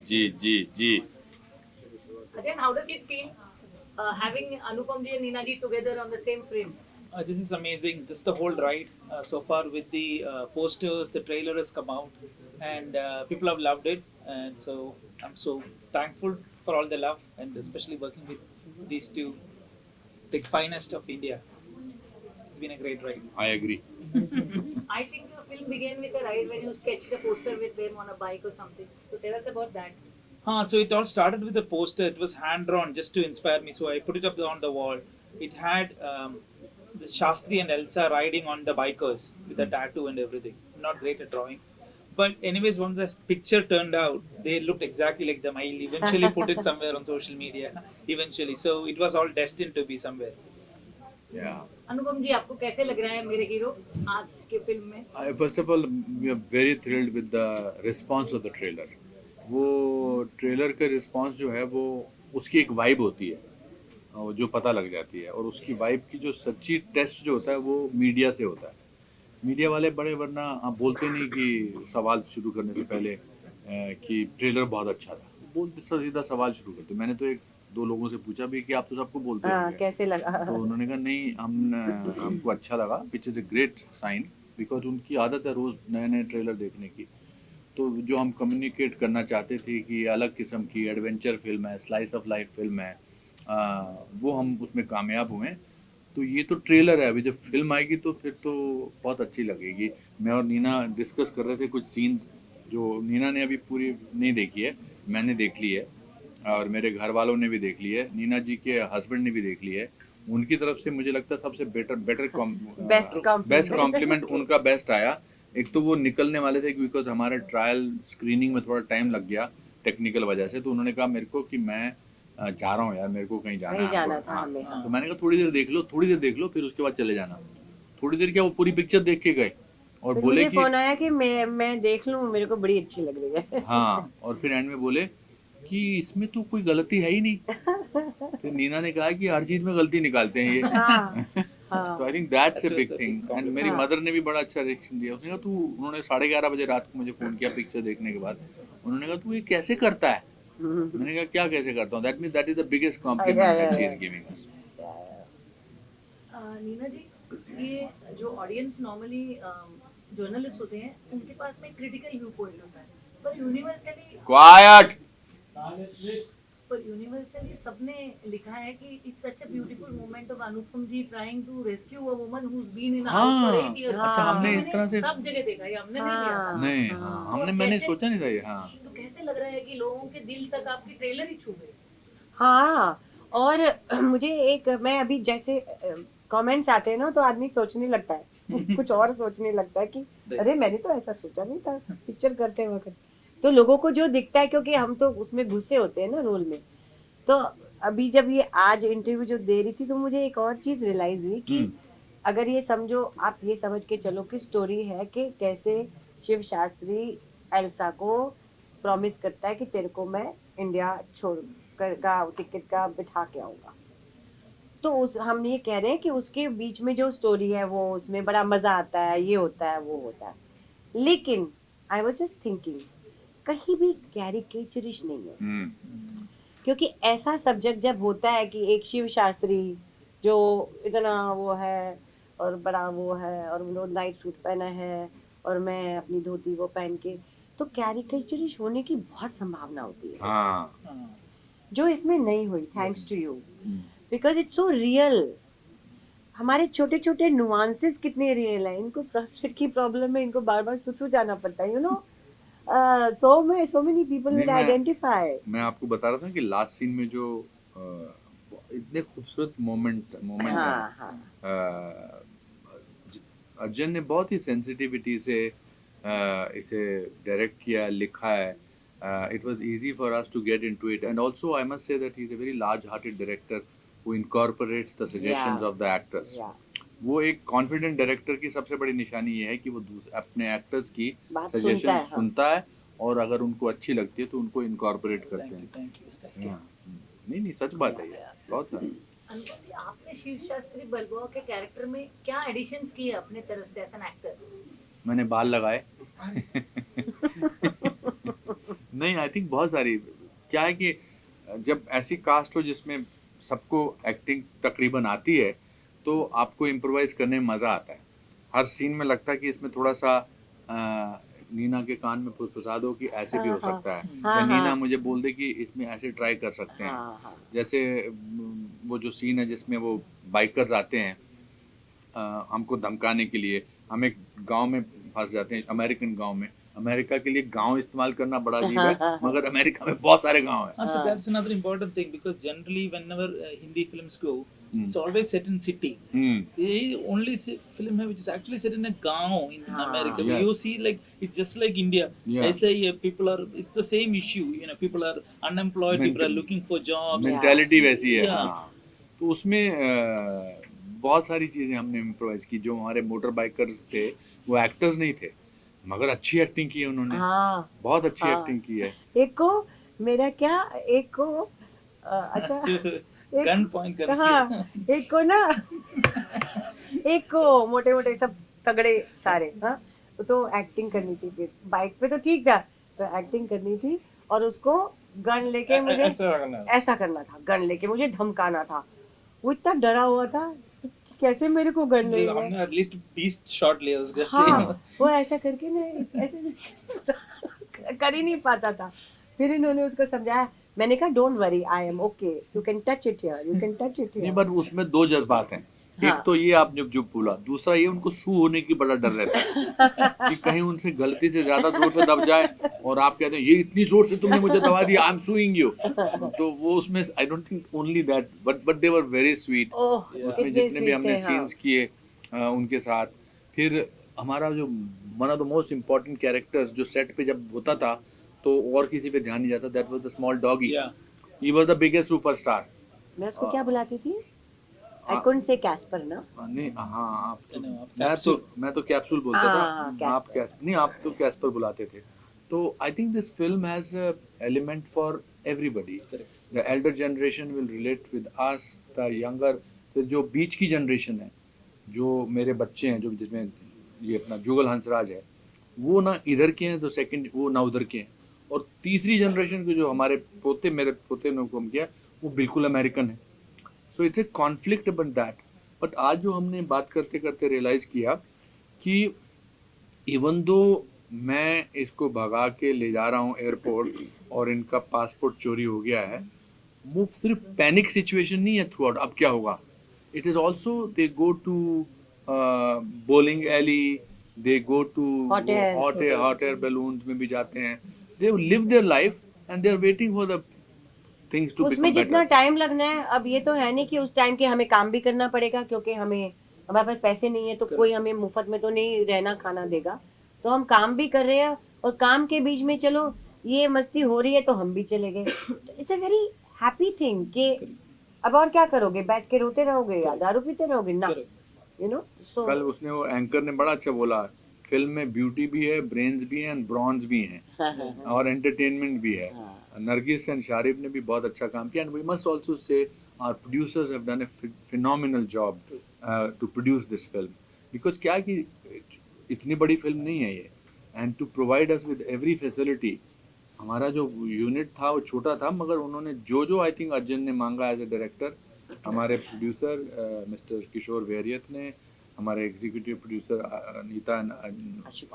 Ji. Again, how does it feel having Anupam ji and Neena ji together on the same frame? This is amazing. This is the whole ride so far with the posters. The trailer has come out, and people have loved it. And so I'm so thankful for all the love, and especially working with these two, the finest of India. It's been a great ride. I agree. I think the film began with a ride when you sketched a poster with them on a bike or something. So tell us about that. So it all started with a poster. It was hand drawn just to inspire me. So I put it up on the wall. It had the Shastri and Elsa riding on the bikers with a tattoo and everything. Not great at drawing. But anyways, once the picture turned out, they looked exactly like them. I eventually put it somewhere on social media. Eventually, so it was all destined to be somewhere. Yeah. अनुपम जी आपको कैसे लग रहा है मेरे hero आज के film में? First of all, we are very thrilled with the response of the trailer. वो ट्रेलर का रिस्पांस जो है वो उसकी एक वाइब होती है जो पता लग जाती है, और उसकी वाइब की जो सच्ची टेस्ट जो होता है वो मीडिया से होता है। मीडिया वाले बड़े वरना आप बोलते नहीं कि सवाल शुरू करने से पहले कि ट्रेलर बहुत अच्छा था, बोलते सीधा सवाल शुरू करते। मैंने तो एक दो लोगों से पूछा भी कि आप तो सबको बोलते होंगे, कैसे लगा? तो उन्होंने कहा नहीं हमको अच्छा लगा, which is a great sign, because उनकी आदत है रोज़ नए नए ट्रेलर देखने की। तो जो हम कम्युनिकेट करना चाहते थे कि अलग किस्म की एडवेंचर फिल्म है, स्लाइस ऑफ लाइफ फिल्म है, वो हम उसमें कामयाब हुए। तो ये तो ट्रेलर है, अभी जब फिल्म आएगी तो फिर तो बहुत अच्छी लगेगी। मैं और नीना डिस्कस कर रहे थे कुछ सीन्स जो नीना ने अभी पूरी नहीं देखी है, मैंने देख ली है और मेरे घर वालों ने भी देख ली है, नीना जी के हस्बैंड ने भी देख ली है। उनकी तरफ से मुझे लगता है सबसे बेस्ट कॉम्प्लीमेंट उनका बेस्ट आया। एक तो वो निकलने वाले थे बिकॉज हमारे ट्रायल स्क्रीनिंग में थोड़ा टाइम लग गया टेक्निकल वजह से, तो उन्होंने कहा मेरे को कि मैं जा रहा हूँ यार, मेरे को कहीं जाना है। था हमें। तो मैंने कहा थोड़ी देर देख लो फिर उसके बाद चले जाना। थोड़ी देर क्या, वो पूरी पिक्चर देख के गए और फिर बोले मुझे कि फोन आया कि मैं देख लूं, मेरे को बड़ी अच्छी लग रही है। हाँ, और फिर एंड में बोले कि इसमें तो कोई गलती है ही नहीं। फिर नीना ने कहा कि हर चीज में गलती निकालते हैं ये। तो I think that's a big thing. And मेरी मदर ने भी बड़ा अच्छा रिएक्शन दिया। उसने कहा तू, उन्होंने 11:30 बजे रात को मुझे फोन किया पिक्चर देखने के बाद। उन्होंने कहा तू ये कैसे करता है? मैंने कहा क्या कैसे करता हूँ? That means that is the biggest compliment that she is giving us. Neena ji, ये जो ऑडियंस नॉर्मली जर्नलिस्ट होते हैं उनके पास में क्रिटिकल व्यू पॉइंट होता है, पर यूनिवर्सली सबने लिखा है कि it's such a beautiful moment of Anupam ji trying to rescue a woman who has been in a house for 8 years. अच्छा, हमने इस तरह से सब जगह देखा, ये हमने नहीं लिया था। नहीं, हाँ, मैंने सोचा नहीं था ये। हाँ, तो कैसे लग रहा है कि लोगों के दिल तक आपकी ट्रेलर ही छू गई? हाँ, और मुझे एक, मैं अभी जैसे कमेंट्स आते हैं ना तो आदमी सोचने लगता है कुछ और सोचने लगता है कि अरे मैंने तो ऐसा सोचा नहीं था पिक्चर करते वक्त। तो लोगों को जो दिखता है, क्योंकि हम तो उसमें घुसे होते हैं ना रोल में। तो अभी जब ये आज इंटरव्यू जो दे रही थी तो मुझे एक और चीज रियलाइज हुई कि अगर ये समझो, आप ये समझ के चलो कि स्टोरी है कि कैसे शिव शास्त्री एल्सा को प्रॉमिस करता है कि तेरे को मैं इंडिया छोड़ कर का टिकट का बिठा के आऊंगा। तो उस हम ये कह रहे हैं कि उसके बीच में जो स्टोरी है वो उसमें बड़ा मजा आता है, ये होता है वो होता है। लेकिन आई वाज जस्ट थिंकिंग कहीं भी कैरिकेचरिश नहीं है, क्योंकि ऐसा सब्जेक्ट जब होता है कि एक शिव शास्त्री जो इतना वो है और बड़ा वो है और वो नाइट सूट पहना है और मैं अपनी धोती वो पहन के, तो कैरिकेचरिश होने की बहुत संभावना होती है। हाँ, जो इसमें नहीं हुई, thanks to you, because it's so real. हमारे छोटे छोटे नुआंसेस कितने रियल है। इनको प्रोस्टेट की प्रॉब्लम है, इनको बार बार सुसु जाना पड़ता है, you know. so many people will identify। मैं आपको बता रहा था कि लास्ट सीन में जो इतने खूबसूरत मोमेंट है, अर्जुन ने बहुत ही सेंसिटिविटी से इसे डायरेक्ट किया, लिखा है। It was easy for us to get into it, and also I must say that he's a very large-hearted director who incorporates the suggestions of the actors. वो एक कॉन्फिडेंट डायरेक्टर की सबसे बड़ी निशानी ये है कि वो अपने एक्टर्स की सजेशन सुनता है और अगर उनको अच्छी लगती है तो उनको इनकॉर्पोरेट करते हैं। नहीं, सच बात है ये, बहुत है। अनुपम जी, आपने शिव शास्त्री बलबुआ के कैरेक्टर में क्या एडिशंस किए अपने तरफ से एज एन एक्टर? मैंने बाल लगाए। नहीं, आई थिंक बहुत सारी, क्या है कि जब ऐसी कास्ट हो जिसमें सबको एक्टिंग तकरीबन आती है तो आपको इम्प्रोवाइज करने में मज़ा आता है। हर सीन में लगता है कि इसमें थोड़ा सा नीना के कान में फुसफुसा दो कि ऐसे भी हो हाँ, सकता है, हाँ, या नीना हाँ। मुझे बोल दे कि इसमें ऐसे ट्राई कर सकते हैं। हाँ, हाँ। जैसे वो जो सीन है जिसमें वो बाइकर्स आते हैं हमको धमकाने के लिए, हम एक गांव में फंस जाते हैं, अमेरिकन गांव में। अमेरिका के लिए गांव इस्तेमाल करना बड़ा अजीब है, मगर अमेरिका में बहुत सारे गांव हैं। So that's another important thing because generally whenever Hindi films go, it's always set in city. Hmm, The only film है which is actually set in a gaon in हाँ. America. Yes. You see, like it's just like India. Yeah. ऐसे ही people are. It's the same issue. You know, people are unemployed. People are looking for jobs. Mentality वैसी है। Yeah. हाँ। तो उसमें बहुत सारी चीजें हमने इम्प्रोवाइज की। जो हमारे मोटर बाइकर्स थे वो एक्टर्स नहीं थे, मगर अच्छी एक्टिंग की है उन्होंने, हाँ, बहुत अच्छी हाँ. एक्टिंग की है। एक को मेरा क्या, एक को अच्छा, Gun point करके. हाँ, एक को ना, एक को मोटे मोटे सब तगड़े सारे, हाँ, तो एक्टिंग करनी थी। फिर बाइक पे तो ठीक था, तो एक्टिंग करनी थी और उसको गन लेके मुझे ऐसा करना था, गन लेके मुझे धमकाना था। वो इतना डरा हुआ था कि कैसे मेरे को गन नहीं है। हमने at least 20 shot लिया उसका. हाँ, वो ऐसा करके ना ऐसे कर ही नहीं पाता था। फिर इन्होंने उसको समझाया, मैंने कहा don't worry, I am okay, you can touch it here, you can touch it नहीं, हियर। पर उसमें दो जज्बात हैं। हाँ. एक तो ये आपने जो बोला, दूसरा ये उनको सू होने की बड़ा डर रहता है कि कहीं उनसे गलती से ज्यादा जोर से दब जाए और आप कहते हैं ये इतनी जोर से तुमने मुझे दबा दिया, आई एम सूइंग यू। तो वो उसमें I don't think only that, but they were very sweet. Oh, उसमें कितने जितने भी sweet हमने थे, हाँ. सीन्स किए उनके साथ। फिर हमारा जो one of the most important characters जो सेट पे जब होता था तो और किसी पे ध्यान नहीं जाता, that was the small doggy. Yeah. He was the biggest superstar. मैं उसको क्या बुलाती थी? आई हाँ. कुडंट से कैस्पर ना। नहीं, हाँ, आप तो, नहीं, आप मैं तो कैप्सूल बोलता हाँ, था, आप कैस्पर नहीं, आप तो कैस्पर बुलाते थे। तो I think this film has element for everybody. The Elder generation will relate with us, the younger, जो बीच की जनरेशन है, जो मेरे बच्चे हैं, जो जिसमें ये अपना जुगल हंसराज है, वो ना इधर के हैं, तो सेकंड वो ना उधर के हैं, और तीसरी जनरेशन के जो हमारे पोते, मेरे पोते ने हुक्म किया, वो बिल्कुल अमेरिकन है। So it's a conflict about that. But आज जो हमने बात करते करते रियलाइज किया कि इवन दो मैं इसको भगा के ले जा रहा हूँ एयरपोर्ट और इनका पासपोर्ट चोरी हो गया है, वो सिर्फ पैनिक सिचुएशन नहीं है थ्रू आउट, अब क्या होगा। It is also they go to bowling alley, they go to hot air balloons में भी जाते हैं, they live their life and they are waiting for the things to उसमें बिकम जितना बेटर। टाइम लगना है, अब ये तो है नहीं कि उस टाइम के हमें काम भी करना पड़ेगा, क्योंकि हमारे पास पैसे नहीं है, तो कोई हमें मुफ्त में तो नहीं रहना खाना देगा, तो हम काम भी कर रहे हैं और काम के बीच में चलो ये मस्ती हो रही है तो हम भी चले गए। It's a very happy thing कि अब और क्या करोगे, बैठ के रोते रहोगे या दारू पीते रहोगे ना, यू नो। सो कल उसने वो एंकर ने बड़ा अच्छा बोला, फिल्म में ब्यूटी भी है, ब्रेन्स भी हैं, ब्रॉन्ज भी हैं और एंटरटेनमेंट भी है। नरगिस एंड शारिफ ने भी बहुत अच्छा काम किया, and we must also say our producers have done a phenomenal job to produce this film, because क्या कि इतनी बड़ी फिल्म नहीं है ये, and to provide us with every facility. हमारा जो यूनिट था वो छोटा था, मगर उन्होंने जो आई थिंक अर्जुन ने मांगा एज ए डायरेक्टर, हमारे प्रोड्यूसर मिस्टर किशोर वेरियत ने, हमारे एग्जीक्यूटिव प्रोड्यूसर अनीता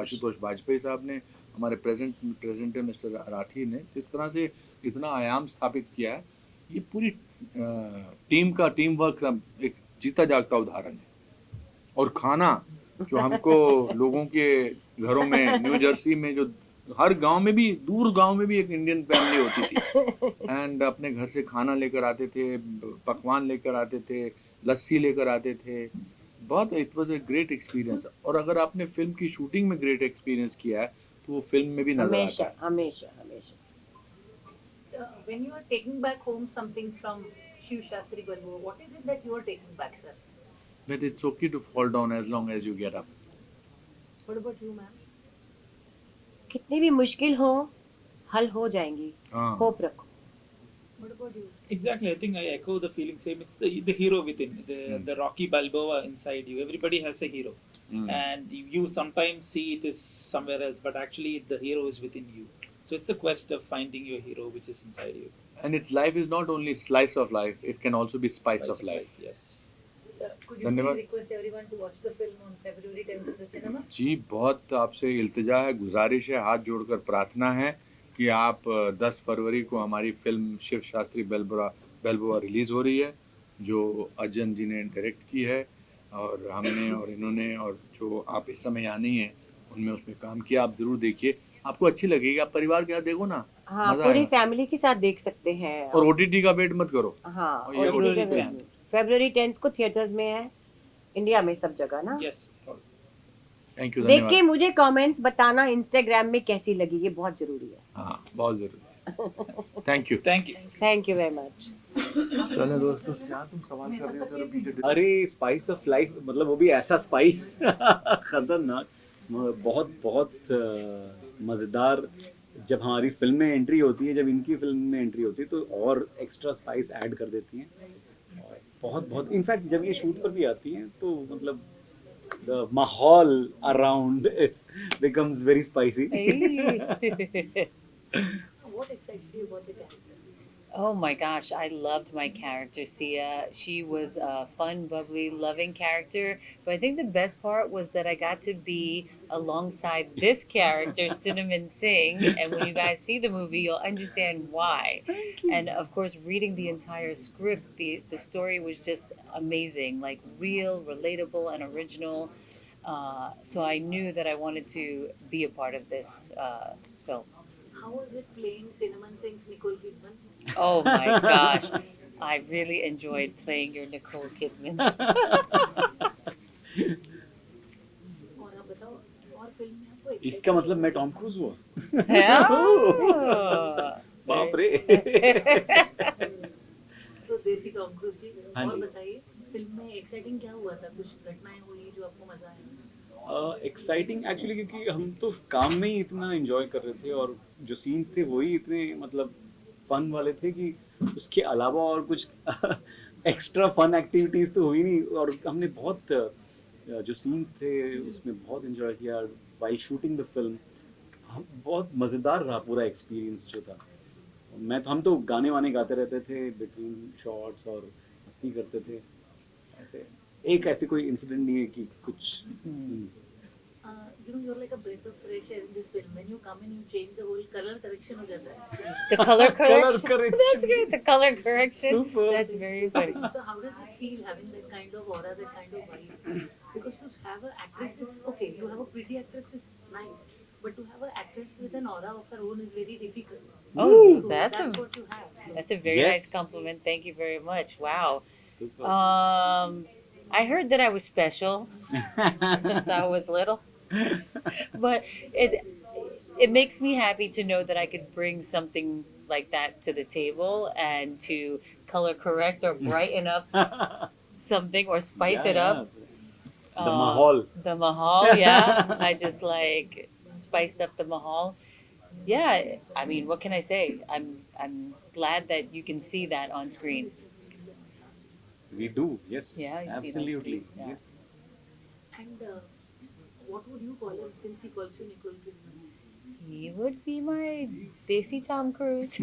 आशुतोष वाजपेयी साहब ने, हमारे प्रेजेंट मिस्टर राठी ने, जिस तरह से इतना आयाम स्थापित किया है, ये पूरी टीम वर्क का एक जीता जागता उदाहरण है। और खाना जो हमको लोगों के घरों में, न्यू जर्सी में, जो हर गांव में भी, दूर गांव में भी एक इंडियन फैमिली होती थी, एंड अपने घर से खाना लेकर आते थे, पकवान लेकर आते थे, लस्सी लेकर आते थे, बहुत, it was a great experience. और अगर आपने फिल्म की शूटिंग में ग्रेट एक्सपीरियंस किया है तो वो फिल्म में भी नजर आता हमेशा है। हमेशा हमेशा। When you are taking back home something from Shiv Shastri Balbo, what is it that you are taking back, sir? That it's okay to fall down as long as you get up. What about you, ma'am? कितनी भी मुश्किल हो, हल हो जाएंगी, हाँ। Hope रखो। What about you? Exactly, I think I echo the feeling same. It's the hero within, the Rocky Balboa inside you. Everybody has a hero, and you sometimes see it is somewhere else, but actually the hero is within you. So it's the quest of finding your hero, which is inside you. And its life is not only slice of life, it can also be spice of life. Yes. Could you धन्यवाद। please request everyone to watch the film on February 10th in the cinema? जी बहुत आपसे इल्तिजा है, गुजारिश है, हाथ जोड़कर प्रार्थना है कि आप 10 फरवरी को हमारी फिल्म शिव शास्त्री बेलबुआ रिलीज़ हो रही है, जो अजन जी ने डायरेक्ट की है और हमने और इन्होंने और जो आप इस समय यहाँ नहीं है उनमें उसमें काम किया। आप ज़रूर देखिए, आपको अच्छी लगेगी। आप परिवार के साथ देखो ना, हाँ, मज़ा पूरी आएगा। फैमिली के साथ देख सकते हैं। और OTT का वेट मत करो। हाँ, और ये OTT February का 10th। February 10th को थिएटर्स में है, इंडिया में सब जगह ना। Yes. थैंक यू, देख धन्यवाद। के मुझे कमेंट्स बताना इंस्टाग्राम में कैसी लगी, ये बहुत जरूरी है। हाँ, बहुत ज़रूरी। Thank you. Thank you. Thank you very much. चलो दोस्तों, क्या तुम सवाल कर रहे हो? चलो पीछे अरे स्पाइस ऑफ लाइफ मतलब वो भी ऐसा स्पाइस खतरनाक, बहुत बहुत मज़ेदार। जब हमारी फिल्म में एंट्री होती है, जब इनकी फिल्म में एंट्री होती है तो और एक्स्ट्रा स्पाइस ऐड कर देती हैं। और बहुत बहुत इनफैक्ट जब ये शूट पर भी आती हैं तो मतलब द माहौल around becomes very spicy. What excites you about the character? Oh my gosh, I loved my character, Sia. She was a fun, bubbly, loving character. But I think the best part was that I got to be alongside this character, Cinnamon Singh. And when you guys see the movie, you'll understand why. And of course, reading the entire script, the story was just amazing, like real, relatable, and original. So I knew that I wanted to be a part of this film. How was it playing Cinnamon Singh's Nicole Kidman? Oh my gosh. I really enjoyed playing your Nicole Kidman. और आप बताओ, और film में आपको इसका मतलब मैं Tom cruise हुआ। Oh. बाप रे। तो देसी टॉम क्रूज जी, हाँ और जी। बताइए फिल्म में एक्साइटिंग क्या हुआ था? कुछ घटनाएं हुई जो आपको मजा आया? एक्साइटिंग एक्चुअली क्योंकि हम तो काम में ही इतना एंजॉय कर रहे थे और जो सीन्स थे वही इतने मतलब फन वाले थे कि उसके अलावा और कुछ एक्स्ट्रा फन एक्टिविटीज़ तो हुई नहीं। और हमने बहुत जो सीन्स थे उसमें बहुत एंजॉय किया वाइल शूटिंग द फिल्म। बहुत मज़ेदार रहा पूरा एक्सपीरियंस जो था। हम तो गाने वाने गाते रहते थे बिटवीन शॉट्स और मस्ती करते थे। ऐसे एक ऐसे कोई इंसिडेंट नहीं है कि कुछ You know, you're like a breath of fresh air in this film. When you come in, you change the whole color correction हो जाता है. The color correction. correction. That's great. The color correction. Super. That's very funny. So how does it feel having that kind of aura, that kind of vibe? Because to have an actress is okay. You have a pretty actress is nice, but to have an actress with an aura of her own is very difficult. Oh, So that's what you have. a very Yes. nice compliment. Thank you very much. Wow. Super. I heard that I was special since I was little. But it makes me happy to know that I could bring something like that to the table and to color correct or brighten up something or spice it up. The mahal. The mahal, yeah. I just like spiced up the mahal. Yeah, I mean, what can I say? I'm glad that you can see that on screen. We do, yes. Yeah, I see that absolutely. screen, yeah. Yes. And what would you call him since he calls you Nicole Kidman? He would be my Desi Tom Cruise.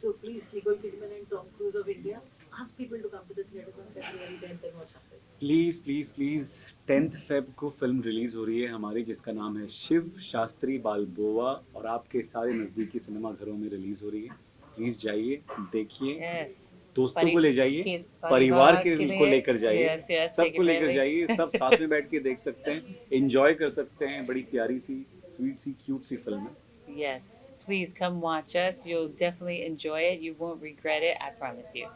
So please, Nicole Kidman and Tom Cruise of India, ask people to come to the theaters on February 10th and watch our film. Please please please 10th Feb को film release हो रही है हमारी, जिसका नाम है शिव शास्त्री बालबोआ, और आपके सारे नजदीकी सिनेमा घरों में रिलीज हो रही है। प्लीज जाइए, देखिए, Yes. दोस्तों को ले जाइए, परिवार परिवार के को लिए, लेकर जाइए, yes, yes, take सबको your लेकर family. जाइए, सब साथ में बैठ के देख सकते हैं, एंजॉय कर सकते हैं। बड़ी प्यारी सी स्वीट सी क्यूट सी फिल्म है। Yes. Please come watch us. You'll definitely enjoy it. You won't regret it. I promise you.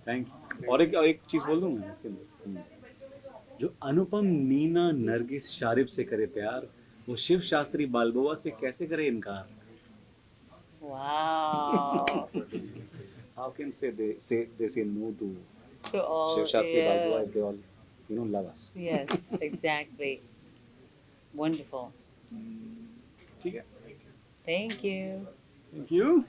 Thank you. और एक चीज बोल दूं मैं इसके अंदर, जो अनुपम नीना नरगिस शारिब से करे प्यार, वो शिव शास्त्री बालबोआ से कैसे करे इनकार। Wow. How can they say no to To all. Shiv Shastri Yeah. Balboa if they all love us? Yes, exactly. Wonderful. ठीक है। Thank you. Thank you.